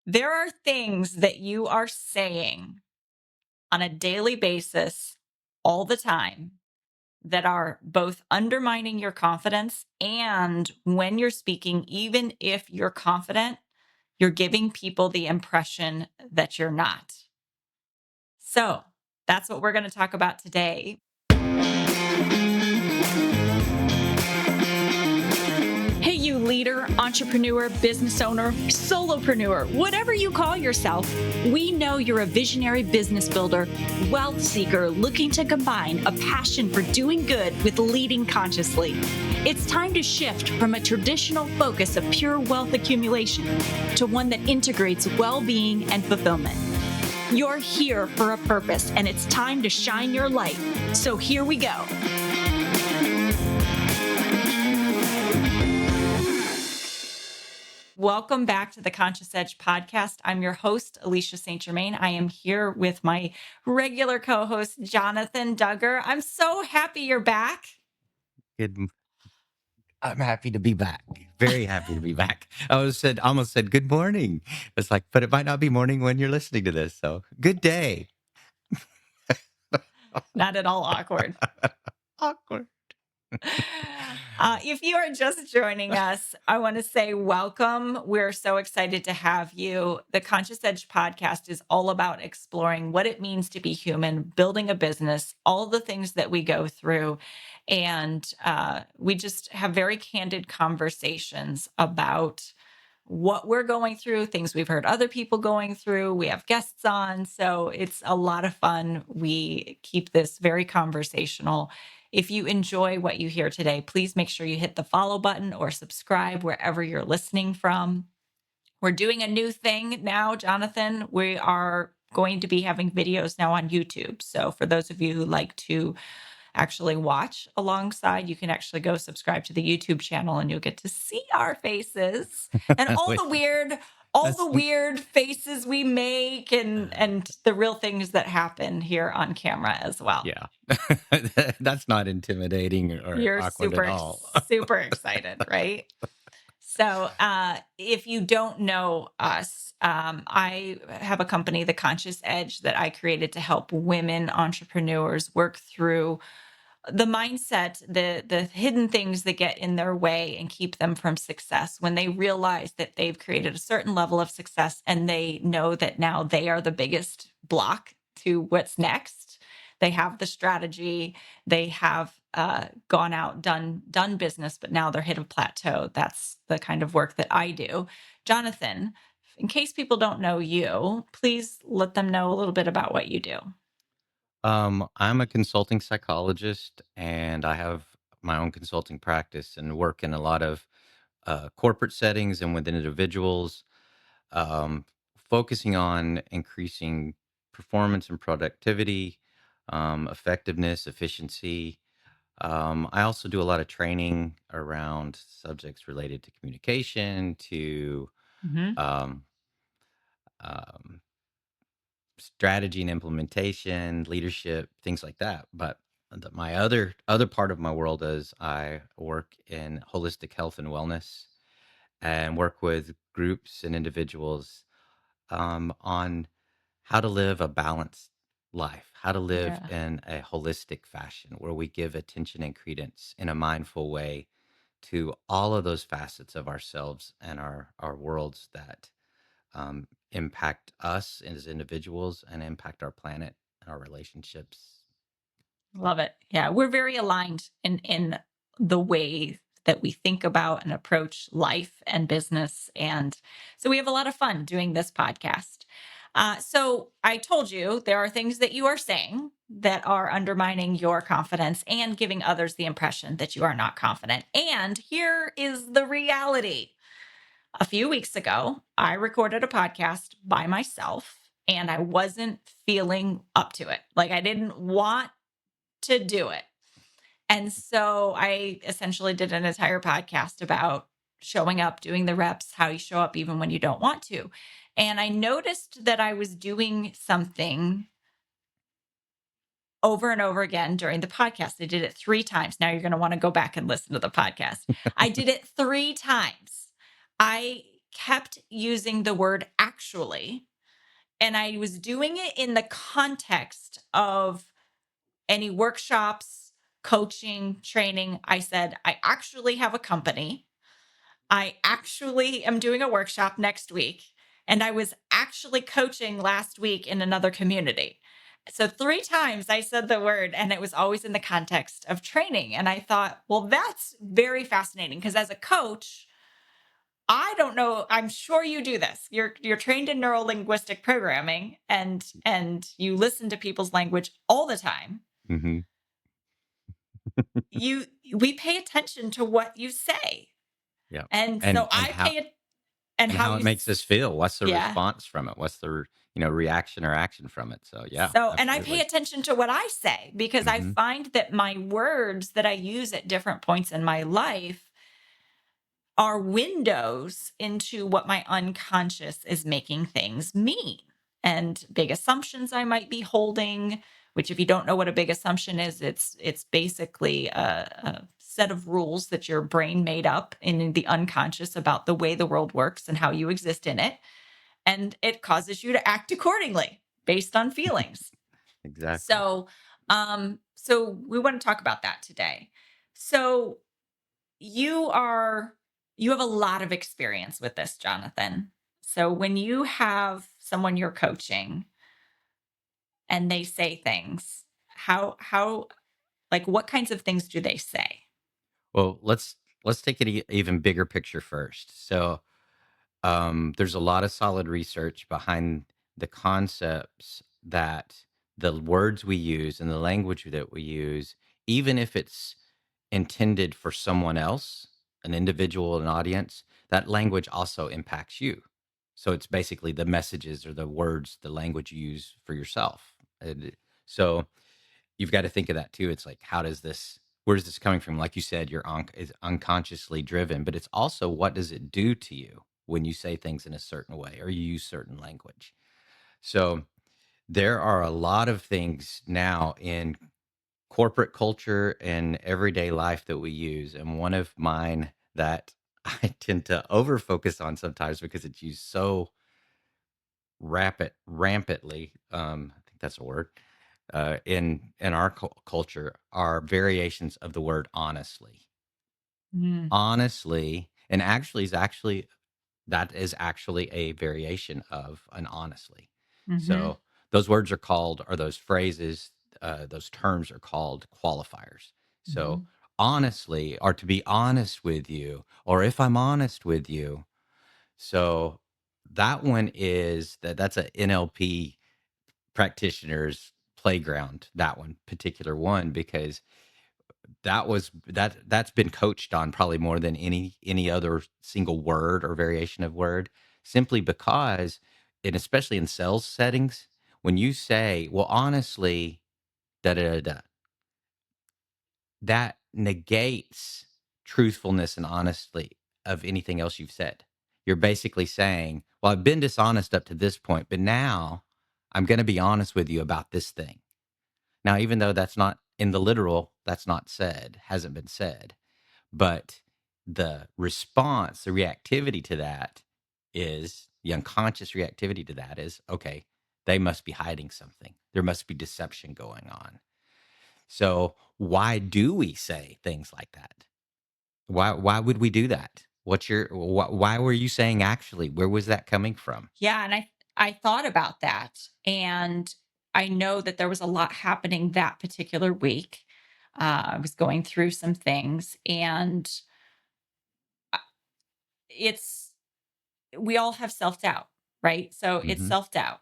There are things that you are saying on a daily basis all the time that are both undermining your confidence, and when you're speaking, even if you're confident, you're giving people the impression that you're not. So that's what we're going to talk about today. Hey, you leader, entrepreneur, business owner, solopreneur, whatever you call yourself, we know you're a visionary business builder, wealth seeker looking to combine a passion for doing good with leading consciously. It's time to shift from a traditional focus of pure wealth accumulation to one that integrates well-being and fulfillment. You're here for a purpose, and it's time to shine your light. So here we go. Welcome back to the Conscious Edge podcast. I'm your host, Alecia St. Germain. I am here with my regular co-host, Jonathan Duggar. I'm so happy you're back. Good. I'm happy to be back. Very happy to be back. I almost said good morning. It's like, but it might not be morning when you're listening to this. So good day. Not at all awkward. Awkward. If you are just joining us, I want to say welcome. We're so excited to have you. The Conscious Edge podcast is all about exploring what it means to be human, building a business, all the things that we go through. And we just have very candid conversations about what we're going through, things we've heard other people going through. We have guests on, so it's a lot of fun. We keep this very conversational. If you enjoy what you hear today, please make sure you hit the follow button or subscribe wherever you're listening from. We're doing a new thing now, Jonathan. We are going to be having videos now on YouTube. So for those of you who like to actually watch alongside, you can actually go subscribe to the YouTube channel and you'll get to see our faces and all the weird faces we make and the real things that happen here on camera as well. Yeah. That's not intimidating or You're awkward at super, all. super excited, right? So, if you don't know us, I have a company, The Conscious Edge, that I created to help women entrepreneurs work through the mindset, the hidden things that get in their way and keep them from success when they realize that they've created a certain level of success and they know that now they are the biggest block to what's next. They have the strategy, they have gone out, done business, but now they're hit a plateau. That's the kind of work that I do. Jonathan, in case people don't know you, please let them know a little bit about what you do. I'm a consulting psychologist and I have my own consulting practice and work in a lot of corporate settings and with individuals, um, focusing on increasing performance and productivity, effectiveness, efficiency. I also do a lot of training around subjects related to communication, to Mhm. um, um, strategy and implementation, leadership, things like that. But my other part of my world is I work in holistic health and wellness and work with groups and individuals on how to live a balanced life, how to live Yeah. in a holistic fashion where we give attention and credence in a mindful way to all of those facets of ourselves and our worlds that impact us as individuals and impact our planet and our relationships. Love it. Yeah, we're very aligned in the way that we think about and approach life and business, and so we have a lot of fun doing this podcast. So I told you there are things that you are saying that are undermining your confidence and giving others the impression that you are not confident. And here is the reality. A few weeks ago, I recorded a podcast by myself and I wasn't feeling up to it. Like I didn't want to do it. And so I essentially did an entire podcast about showing up, doing the reps, how you show up even when you don't want to. And I noticed that I was doing something over and over again during the podcast. I did it 3 times. Now you're going to want to go back and listen to the podcast. I did it 3 times. I kept using the word actually. And I was doing it in the context of any workshops, coaching, training. I said, I actually have a company. I actually am doing a workshop next week. And I was actually coaching last week in another community. So 3 times I said the word, and it was always in the context of training. And I thought, well, that's very fascinating because as a coach, I don't know, I'm sure you do this. You're trained in neuro linguistic programming and you listen to people's language all the time. Mhm. You We pay attention to what you say. Yeah. And so And I how pay it and and how how it you makes us feel. What's the yeah. response from it? What's the, reaction or action from it? So, yeah, So, and I pay absolutely. attention to what I say because I Mhm. find that my words that I use at different points in my life are windows into what my unconscious is making things mean and big assumptions I might be holding, which if you don't know what a big assumption is, it's basically a set of rules that your brain made up in the unconscious about the way the world works and how you exist in it, and it causes you to act accordingly based on feelings. Exactly. So we want to talk about that today. So you are you have a lot of experience with this, Jonathan. So when you have someone you're coaching and they say things, how like what kinds of things do they say? Well, let's take it even bigger picture first. So, there's a lot of solid research behind the concepts that the words we use and the language that we use, even if it's intended for someone else, an individual, an audience, that language also impacts you. So it's basically the messages or the words, the language you use for yourself. So you've got to think of that too. It's like, where is this coming from? Like you said, is unconsciously driven, but it's also what does it do to you when you say things in a certain way or you use certain language? So there are a lot of things now in corporate culture and everyday life that we use. And one of mine that I tend to over focus on sometimes because it's used so rampantly. I think that's a word in our culture are variations of the word honestly. Mm, Honestly, and actually that is actually a variation of an honestly. mhm, So those words are called, or those phrases, those terms are called qualifiers. So mhm, honestly, or to be honest with you, or if I'm honest with you. So that one that's a NLP practitioner's playground, that one particular one, because that's been coached on probably more than any other single word or variation of word, simply because, and especially in sales settings, when you say, well, honestly, da da da da, that negates truthfulness and honesty of anything else you've said. You're basically saying, well, I've been dishonest up to this point, but now I'm going to be honest with you about this thing. Now, even though that's not in the literal, that's not said, hasn't been said, but the response, the reactivity to that is the unconscious reactivity to that is, okay, they must be hiding something. There must be deception going on. So why do we say things like that? Why would we do that? Why were you saying actually? Where was that coming from? yeah, and I thought about that, and I know that there was a lot happening that particular week. I was going through some things, and uh, it's we all have self doubt, right? So it's Hmm. self doubt,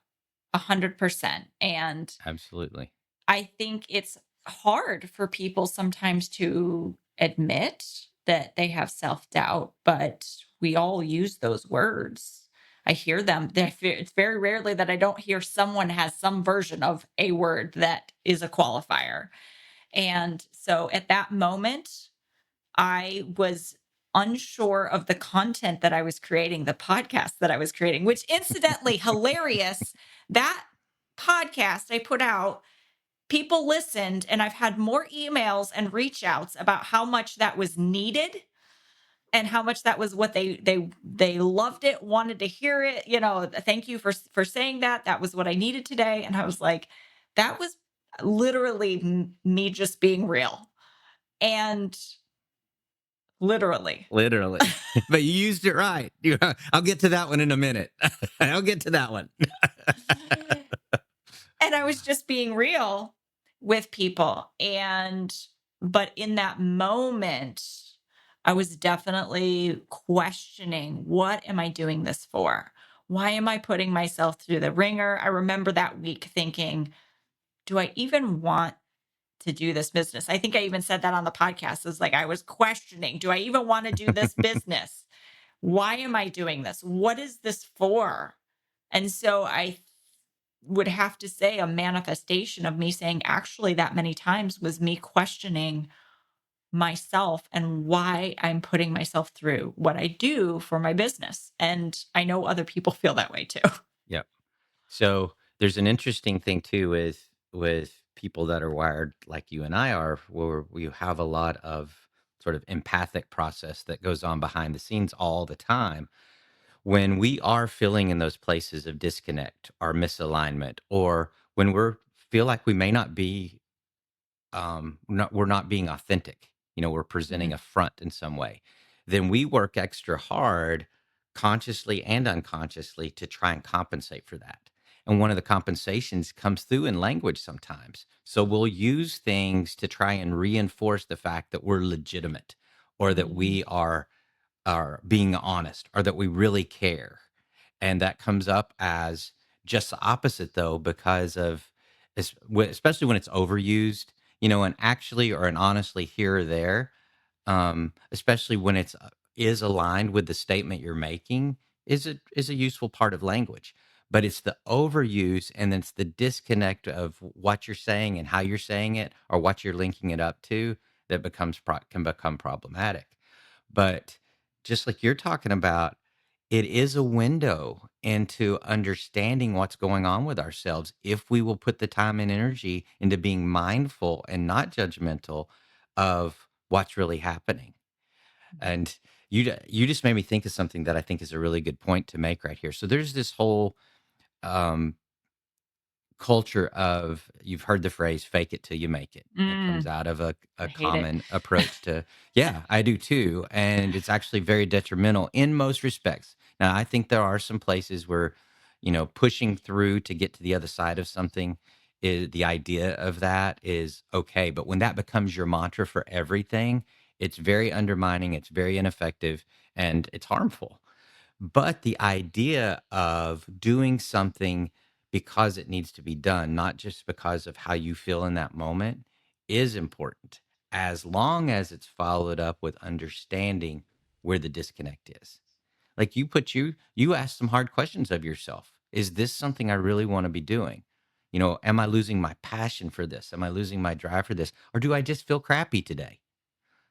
100%, and Absolutely. I think it's hard for people sometimes to admit that they have self doubt, but we all use those words. I hear them. It's very rarely that I don't hear someone has some version of a word that is a qualifier. And so at that moment, I was unsure of the content that I was creating, the podcast that I was creating, which incidentally, hilarious. That podcast I put out, people listened, and I've had more emails and reach outs about how much that was needed and how much that was what they loved it, wanted to hear it, "Thank you for saying that. That was what I needed today." And I was like, that was literally me just being real. And literally. Literally. But you used it right. I'll get to that one in a minute. I'll get to that one. And I was just being real with people. But in that moment, I was definitely questioning, what am I doing this for? Why am I putting myself through the ringer? I remember that week thinking, do I even want to do this business? I think I even said that on the podcast. It's like I was questioning, do I even want to do this business? Why am I doing this? What is this for? And so I would have to say a manifestation of me saying actually that many times was me questioning myself and why I'm putting myself through what I do for my business. And I know other people feel that way too. Yep. So there's an interesting thing too with people that are wired like you and I are, where we have a lot of sort of empathic process that goes on behind the scenes all the time. When we are feeling in those places of disconnect or misalignment, or when we're feel like we may not be we're not being authentic, we're presenting Mhm. a front in some way, then we work extra hard, consciously and unconsciously, to try and compensate for that. And one of the compensations comes through in language sometimes. So we'll use things to try and reinforce the fact that we're legitimate, or that Mm, we are being honest, or that we really care. And that comes up as just the opposite, though, because of especially when it's overused, and actually or an honestly here or there, especially when it's is aligned with the statement you're making, is a useful part of language. But it's the overuse, and it's the disconnect of what you're saying and how you're saying it, or what you're linking it up to, that can become problematic. But just like you're talking about, it is a window into understanding what's going on with ourselves if we will put the time and energy into being mindful and not judgmental of what's really happening. mhm. And you just made me think of something that I think is a really good point to make right here. So there's this whole um, culture of, you've heard the phrase "fake it till you make it." It comes Mm, out of a I hate it. common approach to, yeah, I do too. And it's actually very detrimental in most respects. Now, I think there are some places where, pushing through to get to the other side of something, is the idea of that is okay. But when that becomes your mantra for everything, it's very undermining, it's very ineffective, and it's harmful. But the idea of doing something because it needs to be done, not just because of how you feel in that moment, is important, as long as it's followed up with understanding where the disconnect is. Like, you ask some hard questions of yourself. Is this something I really want to be doing? Am I losing my passion for this? Am I losing my drive for this? Or do I just feel crappy today?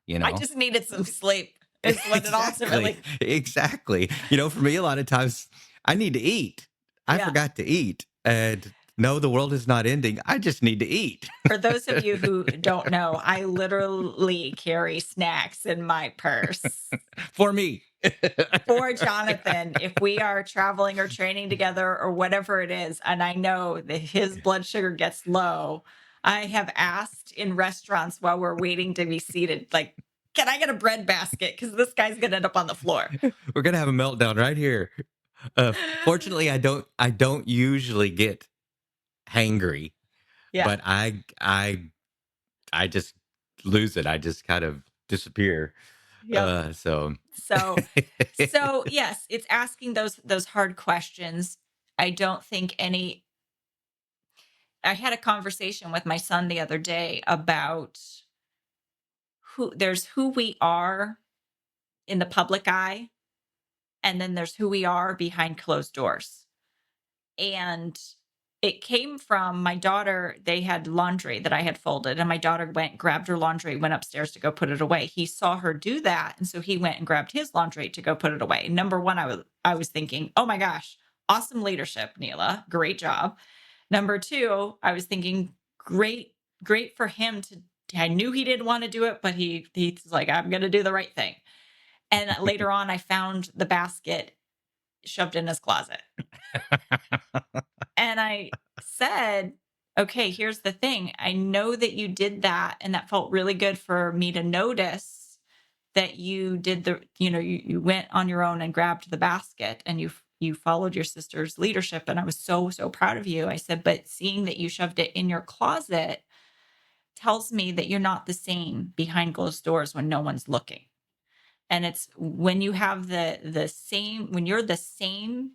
You I know? just needed some sleep, is what it Exactly, ultimately. exactly. For me, a lot of times, I need to eat. I Yeah. forgot to eat, and no, the world is not ending. I just need to eat. For those of you who don't know, I literally carry snacks in my purse. For me. For Jonathan, if we are traveling or training together or whatever it is, and I know that his blood sugar gets low, I have asked in restaurants while we're waiting to be seated, like, can I get a bread basket? Because this guy's going to end up on the floor. We're gonna have a meltdown right here. Fortunately, I don't usually get hangry, Yeah. but I just lose it. I just kind of disappear. Yep. So So yes, it's asking those hard questions. I don't think any I had a conversation with my son the other day about who we are in the public eye, and then there's who we are behind closed doors. And it came from my daughter. They had laundry that I had folded, and my daughter went, grabbed her laundry, went upstairs to go put it away. He saw her do that. And so he went and grabbed his laundry to go put it away. Number one, I was thinking, oh my gosh, awesome leadership, Neela. Great job. Number two, I was thinking, great for him to I knew he didn't want to do it, but he's like, I'm gonna do the right thing. And later on, I found the basket shoved in his closet. And I said, okay, here's the thing. I know that you did that. And that felt really good for me to notice that you did you went on your own and grabbed the basket and you followed your sister's leadership. And I was so, so proud of you. I said, but seeing that you shoved it in your closet tells me that you're not the same behind closed doors when no one's looking. And it's when you have the same when you're the same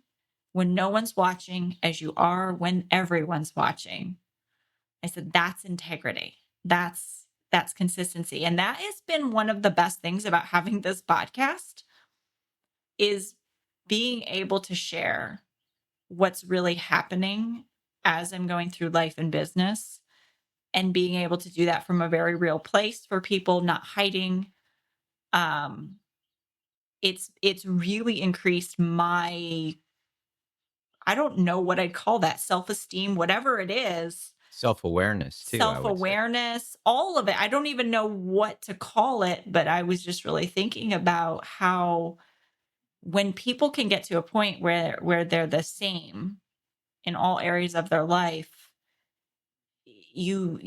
when no one's watching as you are when everyone's watching. I said that's integrity. That's consistency. And that has been one of the best things about having this podcast is being able to share what's really happening as I'm going through life and business and being able to do that from a very real place for people, not hiding. Um it's really increased my I don't know what I'd call that, self-esteem, whatever it is, Self-awareness too, I would say. self-awareness, all of it. I don't even know what to call it, but I was just really thinking about how when people can get to a point where they're the same in all areas of their life, you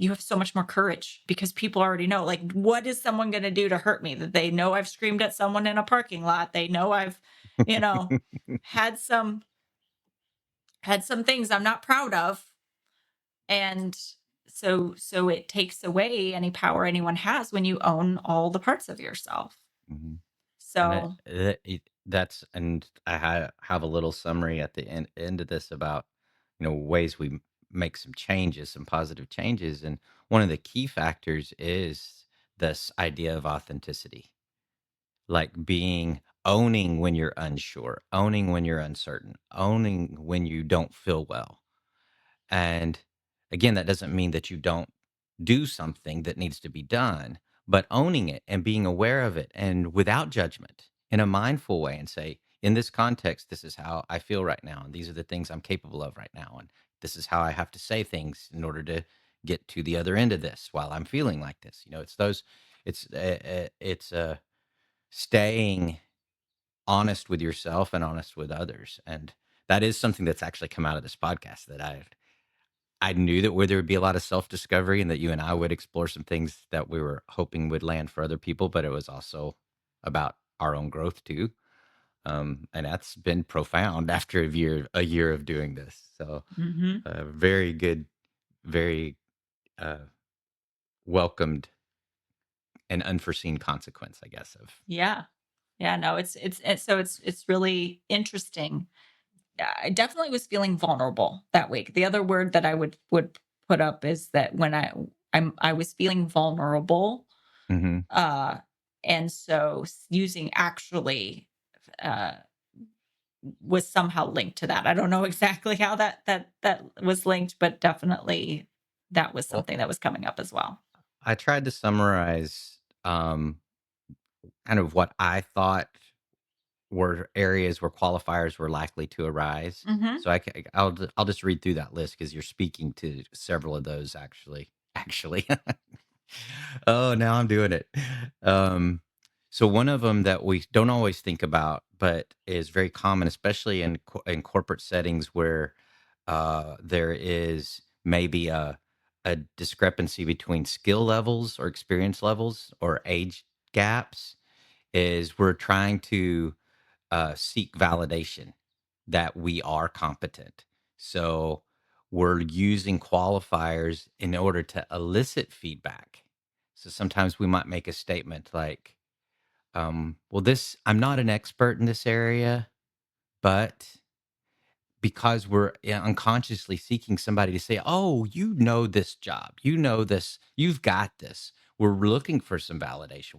have so much more courage because people already know, like, what is someone going to do to hurt me? That they know I've screamed at someone in a parking lot. They know I've, you know, had some had some things I'm not proud of. And so it takes away any power anyone has when you own all the parts of yourself. Mhm. And So, that's and I have a little summary at the end of this about, ways we make some changes, some positive changes, and one of the key factors is this idea of authenticity, like owning when you're unsure, owning when you're uncertain, owning when you don't feel well. And again, that doesn't mean that you don't do something that needs to be done, but owning it and being aware of it and without judgment in a mindful way and say, in this context, this is how I feel right now. And these are the things I'm capable of right now. And this is how I have to say things in order to get to the other end of this while I'm feeling like this. It's staying honest with yourself and honest with others. And that is something that's actually come out of this podcast that I knew that where there would be a lot of self-discovery and that you and I would explore some things that we were hoping would land for other people, but it was also about our own growth too. And that's been profound after a year of doing this. So, mhm. very good, very uh, welcomed and unforeseen consequence, I guess, of. Yeah. Yeah, no, it's really interesting. I definitely was feeling vulnerable that week. The other word that I would put up is that when I was feeling vulnerable, Mhm. uh, and so using actually uh, was somehow linked to that. I don't know exactly how that was linked, but definitely that was Well, something that was coming up as well. I tried to summarize kind of what I thought were areas where qualifiers were likely to arise. Hmm. So I'll just read through that list because you're speaking to several of those actually. Actually, oh, now I'm doing it. Um, so one of them that we don't always think about, but is very common, especially in corporate settings where there is maybe a discrepancy between skill levels or experience levels or age gaps, is we're trying to seek validation that we are competent. So we're using qualifiers in order to elicit feedback. So sometimes we might make a statement like, well, I'm not an expert in this area, but because we're unconsciously seeking somebody to say, oh, you know this job, you know this, you've got this. We're looking for some validation.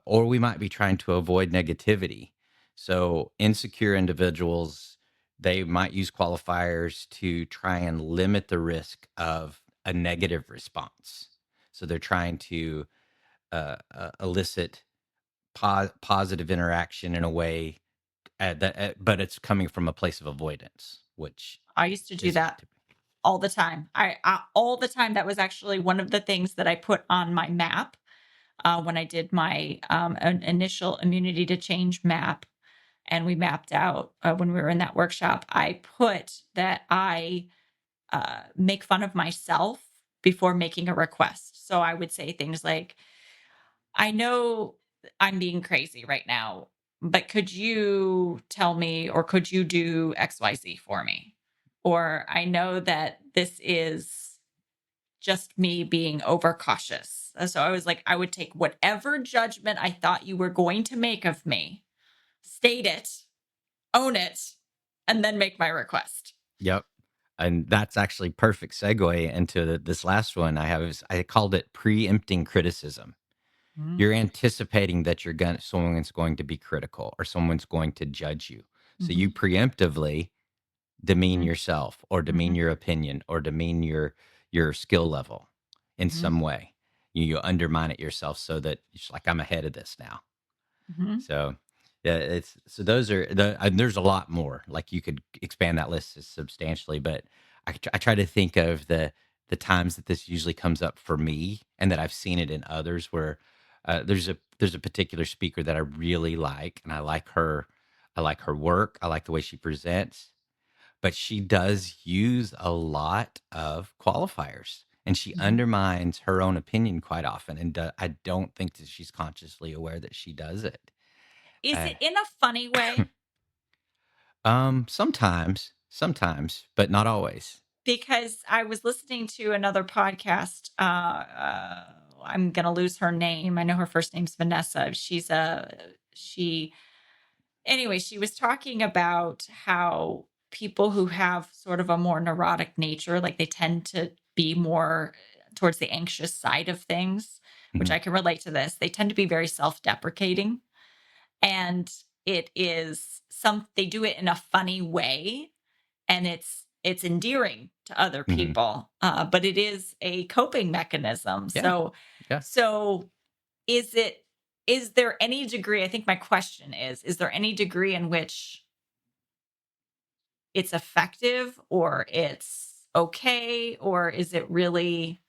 Or we might be trying to avoid negativity. So insecure individuals, they might use qualifiers to try and limit the risk of a negative response. So they're trying to elicit positive interaction in a way but it's coming from a place of avoidance, which I used to do is that all the time. I all the time. That was actually one of the things that I put on my map when I did my initial immunity to change map, and we mapped out when we were in that workshop. I put that I make fun of myself before making a request. So I would say things like, I know I'm being crazy right now, but could you tell me or could you do XYZ for me? Or I know that this is just me being overcautious. So I was like, I would take whatever judgment I thought you were going to make of me, state it, own it, and then make my request. Yep. And that's actually perfect segue into this last one I have is I called it preempting criticism. Mm-hmm. You're anticipating that someone's going to be critical or someone's going to judge you. So Mm-hmm. you preemptively demean yourself or Mm-hmm. demean your opinion or demean your skill level in Mm-hmm. some way. You undermine it yourself so that it's like I'm ahead of this now. Mm-hmm. So, yeah, it's so those are and there's a lot more. Like you could expand that list substantially, but I try to think of the times that this usually comes up for me, and that I've seen it in others. Where there's a particular speaker that I really like, and I like her. I like her work. I like the way she presents, but she does use a lot of qualifiers. And she Mm-hmm. undermines her own opinion quite often, and I don't think that she's consciously aware that she does it. Is Uh, it in a funny way? sometimes, but not always. Because I was listening to another podcast. I'm gonna lose her name. I know her first name's Vanessa. She anyway. She was talking about how people who have sort of a more neurotic nature, like they tend to be more towards the anxious side of things, which Mhm, I can relate to this. They tend to be very self-deprecating, and it is some they do it in a funny way, and it's endearing to other mhm. people, but it is a coping mechanism. Yeah, So, yeah. so is it? Is there any degree? I think my question is there any degree in which it's effective, or it's okay, or is it really?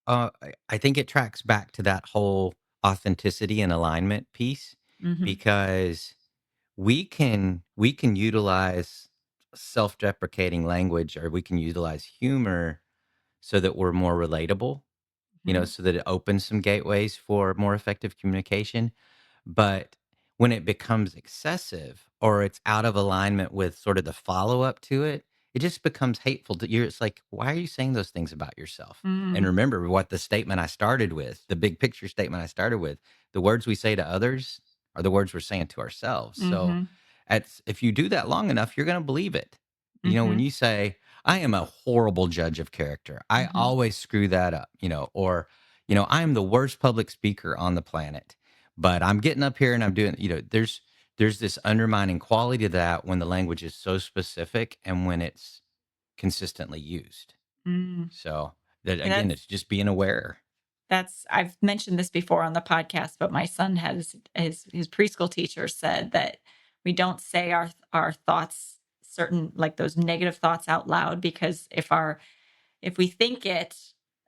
I think it tracks back to that whole authenticity and alignment piece, Hmm. because we can utilize self-deprecating language, or we can utilize humor so that we're more relatable, Hmm. so that it opens some gateways for more effective communication. But when it becomes excessive or it's out of alignment with sort of the follow-up to it, it just becomes hateful to you. It's like, why are you saying those things about yourself? And Mm. remember what the statement I started with, the big picture statement I started with, the words we say to others are the words we're saying to ourselves. So Hmm. if you do that long enough, you're going to believe it. When Hmm. you say, I am a horrible judge of character, I Hmm. always screw that up, or, I am the worst public speaker on the planet, but I'm getting up here and I'm doing, there's this undermining quality to that when the language is so specific and when it's consistently used. Mm. So that And again, it's just being aware. I've mentioned this before on the podcast, but my son has his preschool teacher said that we don't say our thoughts, certain like those negative thoughts, out loud, because if we think it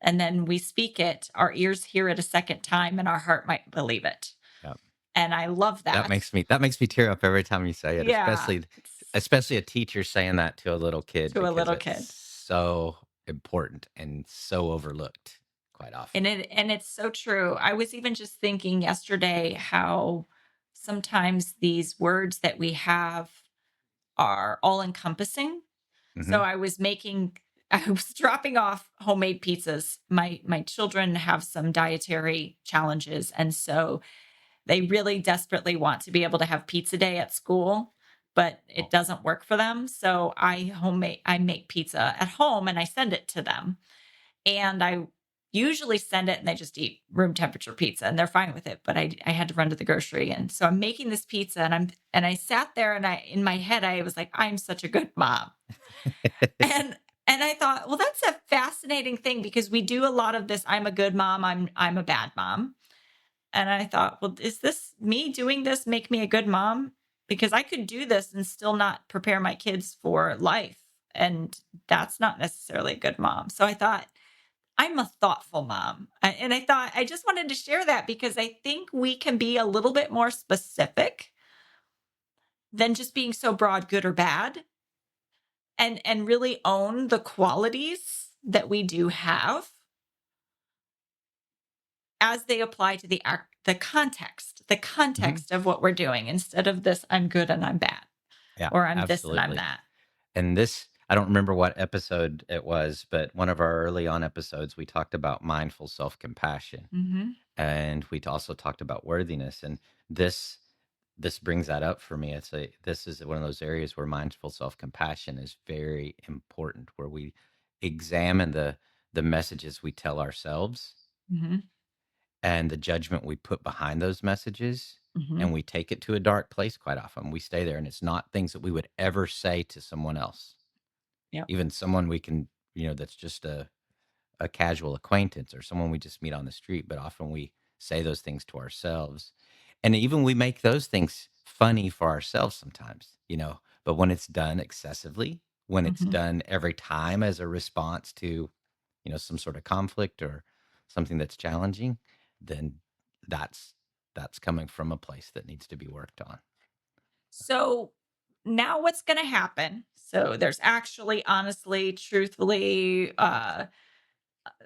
and then we speak it, our ears hear it a second time and our heart might believe it. Yeah. And I love That that. makes me tear up every time you say it, Yeah, it's especially a teacher saying that to a little kid, to a because little it's kid. so important and so overlooked quite often. And it's so true. I was even just thinking yesterday how sometimes these words that we have are all encompassing. So Hmm. I was making I was dropping off homemade pizzas. My children have some dietary challenges, and so they really desperately want to be able to have pizza day at school, but it Oh, doesn't work for them. So I make pizza at home and I send it to them. And I usually send it and they just eat room temperature pizza and they're fine with it. But I had to run to the grocery. And so I'm making this pizza and I sat there and in my head, I was like, I'm such a good mom. And and I thought, well, that's a fascinating thing because we do a lot of this. I'm a good mom. I'm a bad mom. And I thought, well, is this me doing this make me a good mom? Because I could do this and still not prepare my kids for life. And that's not necessarily a good mom. So I thought, I'm a thoughtful mom. And I thought I just wanted to share that because I think we can be a little bit more specific than just being so broad, good or bad, and really own the qualities that we do have as they apply to the Mhm. context of what we're doing instead of this I'm good and I'm bad Yeah, or I'm this and I'm absolutely. that. And this, I don't remember what episode it was, but one of our early on episodes, we talked about mindful self compassion, Mhm. and we also talked about worthiness. And this this brings that up for me. This is one of those areas where mindful self compassion is very important, where we examine the messages we tell ourselves Mhm. and the judgment we put behind those messages, Mhm. and we take it to a dark place. Quite often we stay there, and it's not things that we would ever say to someone else, Yep. even someone we can, that's just a casual acquaintance or someone we just meet on the street. But often we say those things to ourselves, and even we make those things funny for ourselves sometimes, but when it's done excessively, when it's Mhm. done every time as a response to, some sort of conflict or something that's challenging, then that's that's coming from a place that needs to be worked on. So now what's going to happen? So there's actually honestly, truthfully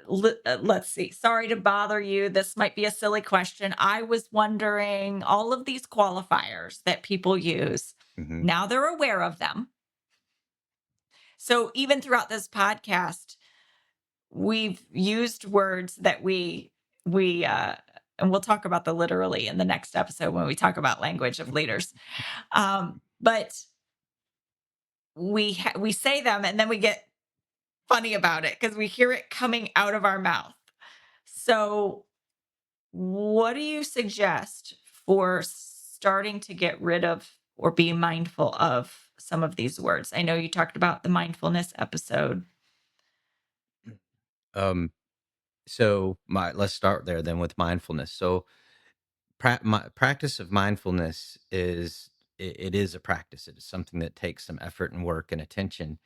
let's see. Sorry to bother you. This might be a silly question. I was wondering all of these qualifiers that people use. Hmm. Now they're aware of them. So even throughout this podcast, we've used words that we and we'll talk about the literally in the next episode when we talk about language of leaders. But we say them and then we get funny about it because we hear it coming out of our mouth. So what do you suggest for starting to get rid of or be mindful of some of these words? I know you talked about the mindfulness episode. Um, so let's start there then with mindfulness. So practice of mindfulness it is a practice. It is something that takes some effort and work and attention.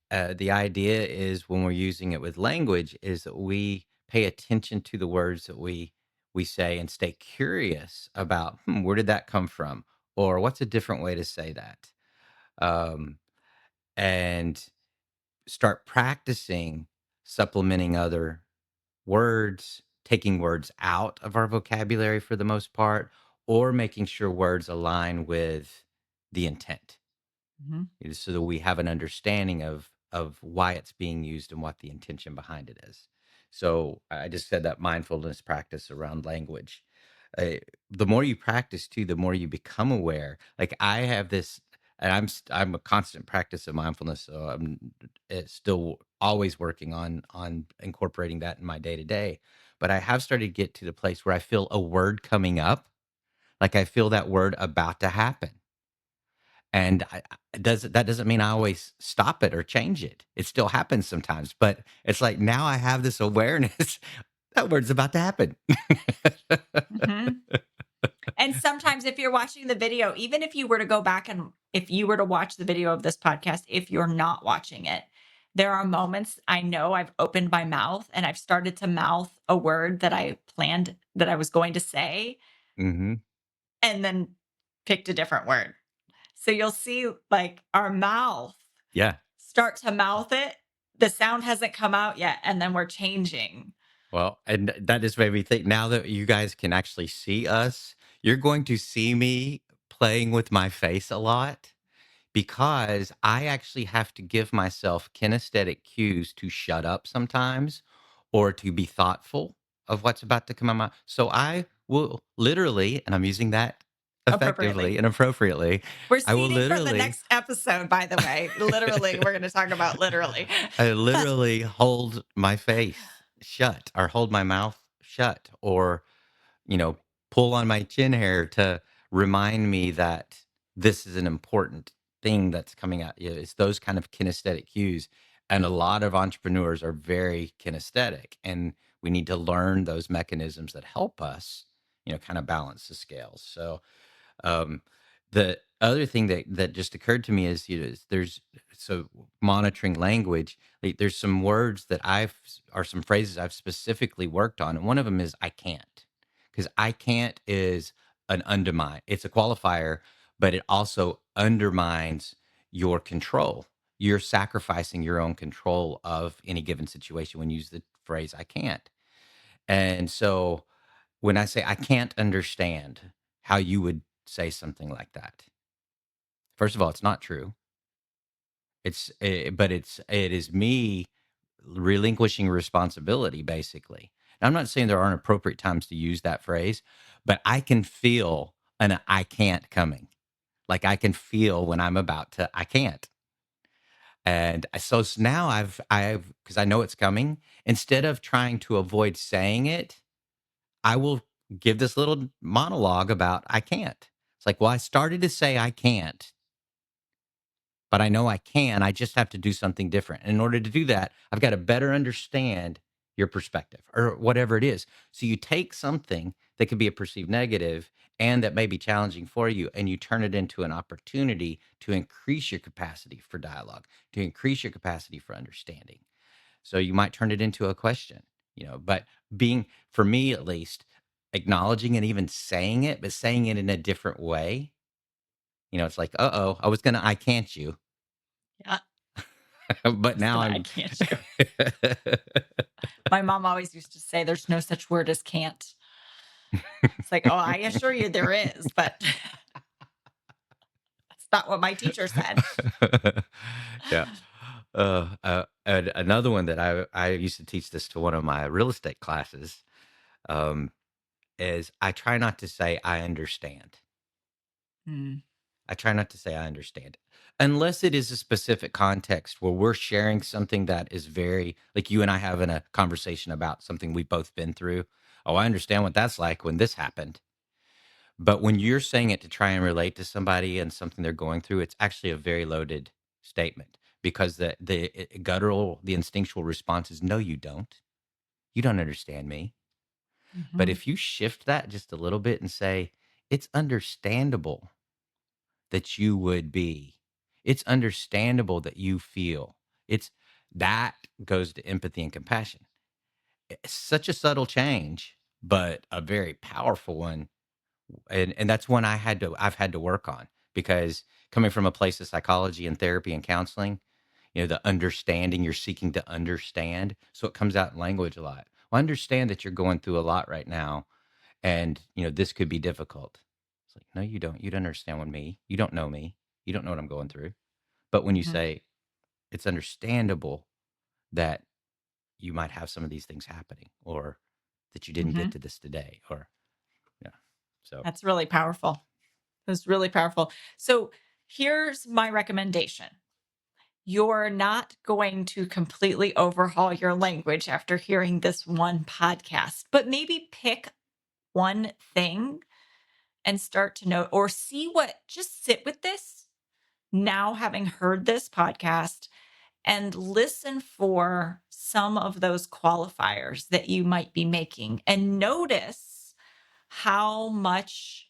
The idea is when we're using it with language is that we pay attention to the words that we say and stay curious about where did that come from, or what's a different way to say that, um, and start practicing supplementing other words, taking words out of our vocabulary for the most part, or making sure words align with the intent, Mhm. so that we have an understanding of why it's being used and what the intention behind it is. So I just said that mindfulness practice around language. Uh, the more you practice too, the more you become aware. Like I have this, and I'm a constant practice of mindfulness, so I'm still always working on incorporating that in my day to day. But I have started to get to the place where I feel a word coming up, like I feel that word about to happen, and that doesn't mean I always stop it or change it. It still happens sometimes, but it's like now I have this awareness that word's about to happen. Mhm. And sometimes if you're watching the video, even if you were to go back and if you were to watch the video of this podcast, if you're not watching it, there are moments I know I've opened my mouth and I've started to mouth a word that I planned that I was going to say Hmm. and then picked a different word. So you'll see like our mouth Yeah. start to mouth it. The sound hasn't come out yet. And then we're changing. Well, and that just made me think now that you guys can actually see us, you're going to see me playing with my face a lot, because I actually have to give myself kinesthetic cues to shut up sometimes or to be thoughtful of what's about to come out my. So I will literally, and I'm using that effectively Appropriately. and appropriately, We're I will seeding for the literally next episode, by the way. Literally, we're going to talk about literally. I literally hold my face shut or hold my mouth shut, or you know, pull on my chin hair to remind me that this is an important thing that's coming out. It's those kind of kinesthetic cues. And a lot of entrepreneurs are very kinesthetic, and we need to learn those mechanisms that help us, kind of balance the scales. So, um, the other thing that just occurred to me is, there's so monitoring language, there's some words that or some phrases I've specifically worked on, and one of them is "I can't," because "I can't" is an undermine. It's a qualifier, but it also undermines your control. You're sacrificing your own control of any given situation when you use the phrase "I can't." And so when I say I can't understand how you would say something like that, first of all, it's not true. But it is me relinquishing responsibility, basically. And I'm not saying there aren't appropriate times to use that phrase, but I can feel an "I can't" coming. Like, I can feel when I'm about to "I can't." And now I've, because I know it's coming, instead of trying to avoid saying it, I will give this little monologue about "I can't." It's like, well, I started to say "I can't," but I know I can. I just have to do something different. And in order to do that, I've got to better understand your perspective or whatever it is. So you take something that could be a perceived negative and that may be challenging for you, and you turn it into an opportunity to increase your capacity for dialogue, to increase your capacity for understanding. So you might turn it into a question, but being, for me at least, acknowledging and even saying it, but saying it in a different way. It's like, uh oh, I was going to, "I can't" you. Yeah, But just now gonna I I'm can't you. My mom always used to say there's no such word as can't. It's like, oh, I assure you there is, but that's not what my teacher said. Yeah. And another one that I used to teach this to one of my real estate classes, um, is I try not to say "I understand." Mm, I try not to say "I understand," unless it is a specific context where we're sharing something that is very, like you and I having a conversation about something we've both been through. "Oh, I understand what that's like when this happened." But when you're saying it to try and relate to somebody and something they're going through, it's actually a very loaded statement, because the instinctual response is, "No, you don't. You don't understand me." But mhm, if you shift that just a little bit and say, "It's understandable that you would be. It's understandable that you feel." It's that goes to empathy and compassion. It's such a subtle change, but a very powerful one. And that's one I've had to work on, because coming from a place of psychology and therapy and counseling, the understanding, you're seeking to understand. So it comes out in language a lot. Well, I understand that you're going through a lot right now, and this could be difficult. It's like, no, you don't. You don't understand me. You don't know me. You don't know what I'm going through. But when you mhm, say it's understandable that you might have some of these things happening, or that you didn't get mhm. to this today, or yeah. So That's really powerful. That's really powerful. So here's my recommendation. You're not going to completely overhaul your language after hearing this one podcast, but maybe pick one thing and start to know or see what, just sit with this now, having heard this podcast, and listen for some of those qualifiers that you might be making and notice how much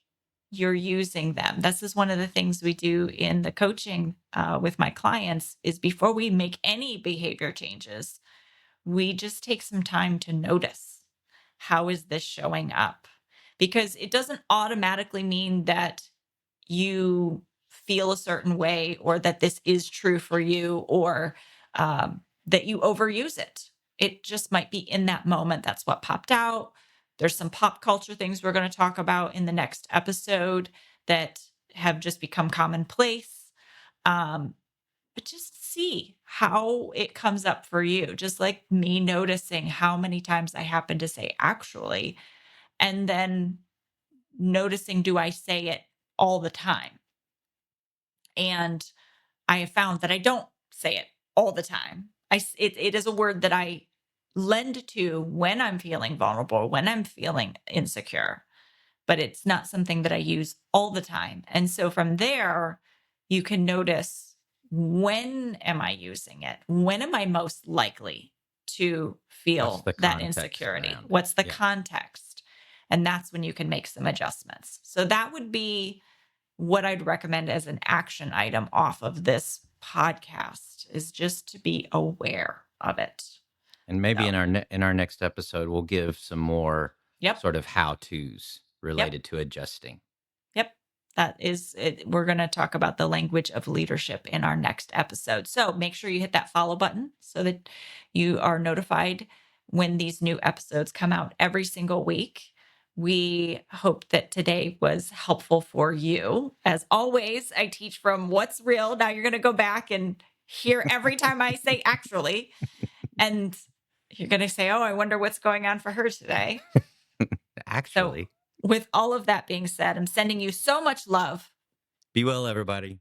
you're using them. This is one of the things we do in the coaching with my clients is before we make any behavior changes, we just take some time to notice, how is this showing up? Because it doesn't automatically mean that you feel a certain way or that this is true for you or that you overuse it. It just might be in that moment. That's what popped out. There's some pop culture things we're going to talk about in the next episode that have just become commonplace. Um, but just see how it comes up for you. Just like me noticing how many times I happen to say actually, and then noticing, do I say it all the time? And I have found that I don't say it all the time. It is a word that I lend to when I'm feeling vulnerable, when I'm feeling insecure, but it's not something that I use all the time. And so from there, you can notice, when am I using it? When am I most likely to what's feel the that context insecurity? around it? What's the Yeah. context? And that's when you can make some adjustments. So that would be what I'd recommend as an action item off of this podcast is just to be aware of it. And maybe So, in our next episode, we'll give some more yep, sort of how-tos yep. related to adjusting. Yep. That is it. We're going to talk about the language of leadership in our next episode. So make sure you hit that follow button so that you are notified when these new episodes come out every single week. We hope that today was helpful for you. As always, I teach from what's real. Now you're going to go back and hear every time I say actually, and you're going to say, oh, I wonder what's going on for her today. So, Actually, with all of that being said, I'm sending you so much love. be well, everybody.